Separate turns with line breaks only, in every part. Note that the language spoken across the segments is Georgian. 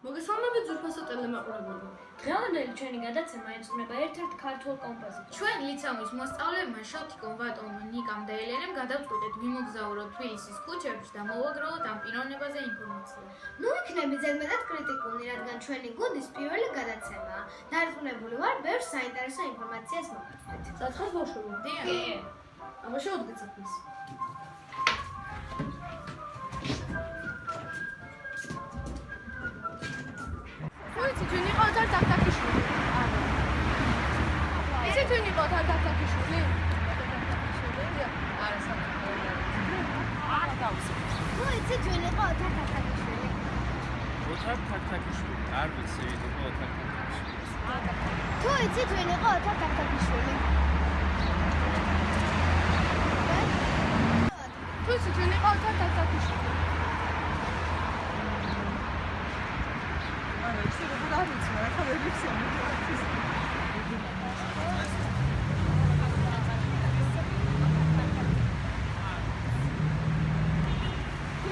მოგესალმებით ძვირფასო ტელემაყურებლები.
დღევანდელი ჩვენი გადაცემა ეძღვნება ერთ-ერთ ქართულ კომპოზიტორს.
ჩვენ ლიცეუმის მოსწავლეებმა შოთიკომ ვატონმა ნიკამ და ელენემ გადავწყვიტეთ ვიმოგზაუროთ თბილისის ქუჩებში და მოვაგროვოთ ამ პიროვნებაზე ინფორმაცია.
ნუ იქნები ზედმეტად კრიტიკული, რადგან ჩვენი გუნდის პირველი გადაცემაა. დარწმუნებული ვარ, ბევრ საინტერესო ინფორმაციას მოგაგზავნეთ.
სათხარ ბავშვები, დიახ. ამაში ოდგეცაფის. Uite, tu n'es pas en train de t'afficher. Et si tu n'es pas en train de t'afficher?
Uite, tu n'es pas en train de t'afficher.
Otar tak-takishvili. Ar bitsevidi otar tak-takishvili.
Uite, tu n'es pas en train de t'afficher.
Uite, tu n'es pas en train de t'afficher.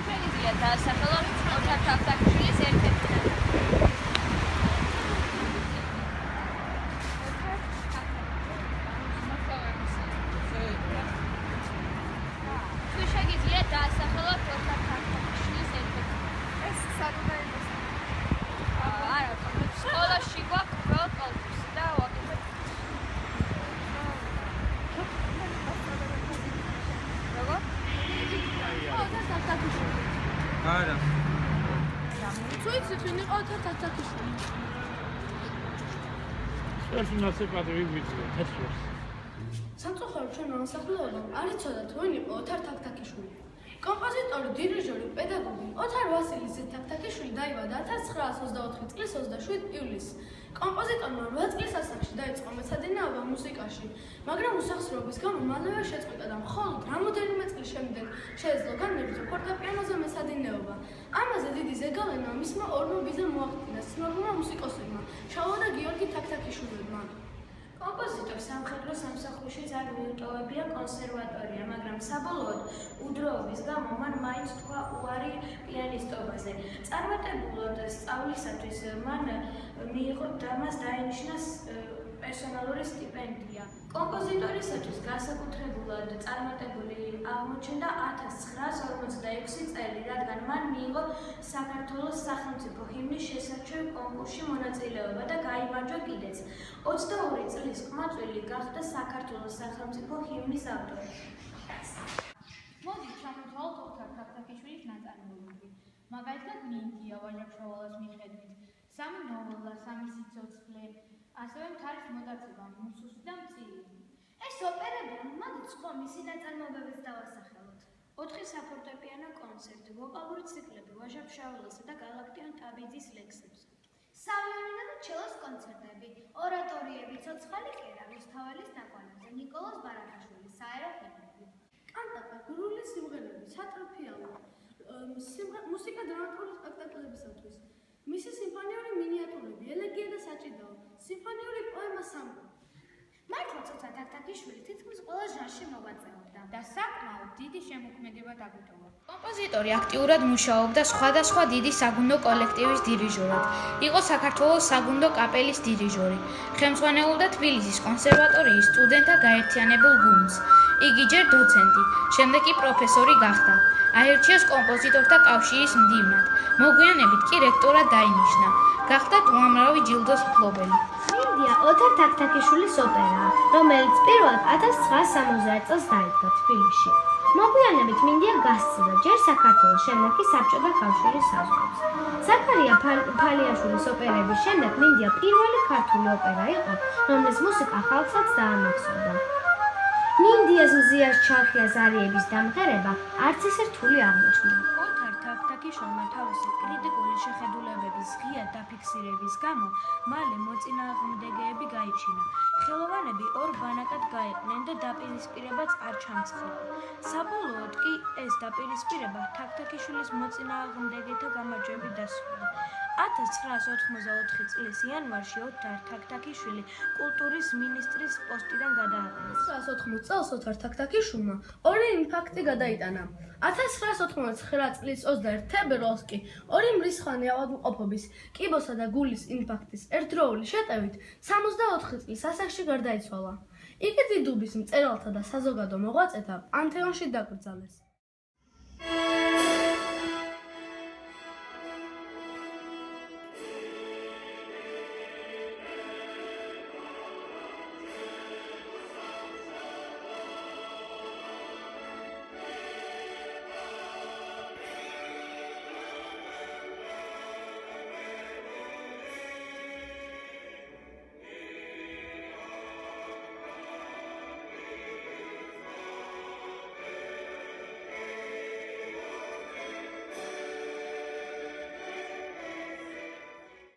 Ჩვენია დაასახელა ოთარ თახტაკიშვილის ერთ-ერთი შეგიძლია დაასახელოთ ოთარ თახტაკიშვილის ერთ-ერთი
ეს საკუთარი
არა, სკოლაში გვაქვს უბრალოდ კონკურსი და ვაკეთებ. როგორ?
ოთარ თახტაკიშვილი.
არა.
Uite, tu n'es pas en train de t'afficher.
ეს ნაცეკადი ვიგვიწია თეთრს.
სამწუხაროდ ჩვენ მოსახლეობამ არ იცოდათ ვინ იყო ოთარ თახტაკიშვილი. კომპოზიტორი, დირიჟორი, პედაგოგი ოთარ ვასილიძე თახტაკიშვილი დაიბადა 1924 წლის 27 ივლისს. კომპოზიტორმა 8 წლის ასაკში დაიწყო მეცადინეობა მუსიკაში, მაგრამ უსახსრობის გამო მალევე შეწყვიტა და მხოლოდ რამოდენიმე წლის შემდეგ შეეძლო განმეორდა ფორტეპიანოზე მეცადინეობა. ამაზე დიდი ზეგავლენა მისმა ორმა ბიძამ მოახდინა ცნობილმა მუსიკოსებმა, შალვა და გიორგი თახტაკიშვილებმა.
კომპოზიტორს სამხედრო სამსახურში არ მიუტოვებია კონსერვატორია, მაგრამ საბოლოოდ უდროობის გამო მან მაინც თქვა უარი პიანისტობაზე. წარმატებულად სწავლისათვის მან მიიღო და მას დაენიშნა პერსონალური სტიპენდია. კომპოზიტორისათვის განსაკუთრებულად წარმატებული აღმოჩნდა 1946 წელი, რადგან მან მიიღო საქართველოს სახელმწიფო ჰიმნის შესარჩევ კონკურსში მონაწილეობა და გაიმარჯვა კიდეც. 22 წლის ყმაწვილი გახდა საქართველოს სახელმწიფო ჰიმნის ავტორი.
მოდით ჩამოთვალოთ ოთარ თახტაკიშვილის ნაწარმოებები. მაგალითად, მინდია ვაჟა-ფშაველას მიხედვით, სამი ნოველა, სამი სიცოცხლე, ასევე მთარის მოტაცება, მუსუსი და მწირი.
ეს ოპერები, მოდით სხვა მისი ნაწარმოებებიც დავასახელოთ. 4 საფორტეპიანო კონცერტი, ვოკალური ციკლები ვაჟა-ფშაველასა და გალაქტიონ ტაბიძის ლექსებზე. სავიოლინო და ჩელოს კონცერტები, ორატორიები, ცოცხალი კერა, რუსთაველის ნაკვალებზე, ნიკოლოზ ბარათაშვილის საერო ჰიმნები.
კანტატა, გურული სიმღერები, სატრფიალო, მუსიკა დრამატული სპექტაკლებისათვის. მისი სიმფონიური მინიატურები, ელეგია და საჭიდაო, სიმფონიური პოემა სამყარო.
მართლაც ოთარ თახტაკიშვილი თითქმის ყველა ჟანრში მოღვაწეობდა
და საკმაოდ დიდი შემოქმედება დაგვიტოვა.
კომპოზიტორი აქტიურად მუშაობდა სხვადასხვა დიდი საგუნდო კოლექტივის დირიჟორად. იყო საქართველოს საგუნდო კაპელის დირიჟორი. ხელმძღვანელობდა თბილისის კონსერვატორიის სტუდენტთა გაერთიანებულ გუნდს. იგი ჯერ დოცენტი, შემდეგ კი პროფესორი გახდა. აირჩიეს კომპოზიტორთა კავშირის მდივნად. მოგვიანებით კი რექტორად დაინიშნა. გახდა უამრავი ჯილდოს მფლობელი.
მინდია ოთარ თახტაკიშვილის ოპერაა, რომელიც პირველად 1960 წელს დაიდგა თბილისში. მოგვიანებით მინდია გასცდა ჯერ საქართველოს, შემდეგ კი საბჭოთა კავშირის საზღვრებს. ზაქარია ფალიაშვილის ოპერების შემდეგ მინდია პირველი ქართული ოპერა იყო, რომლის მუსიკა ხალხსაც დაამახსოვრდა. მინდიას მზიას ჩარხია ზარიების დამღერება არც ისე რთული აღმოჩნდა.
ოთარ თახტაკიშვილმა თავისი კრიტიკული შეხედულებების ღია დაფიქსირების გამო მალე მოწინააღმდეგეები გაიჩინა. ხელოვანები ორ ბანაკად გაიყვნენ და დაპირისპირებაც არ ჩამცხრდა. საბოლოოდ კი ეს დაპირისპირება თახტაკიშვილის მოწინააღმდეგეთა გამარჯვებით დასრულდა. 1984 წლის იანვარში ოთარ თაქთაქიშვილი კულტურის მინისტრის პოსტიდან გადააყენეს.
1980 წელს ოთარ თაქთაქიშვილმა ორი ინფარქტი გადაიტანა. 1999 წლის 21 თებერვალს კი ორი მრისხანი ავადმყოფობის, კიბოსა და გულის ინფარქტის ერთდროული შეტევით 64 წლის ასაკში გარდაიცვალა. იგი დიდუბის მწერალთა და საზოგადო მოღვაწეთა პანთეონში დაკრძალეს.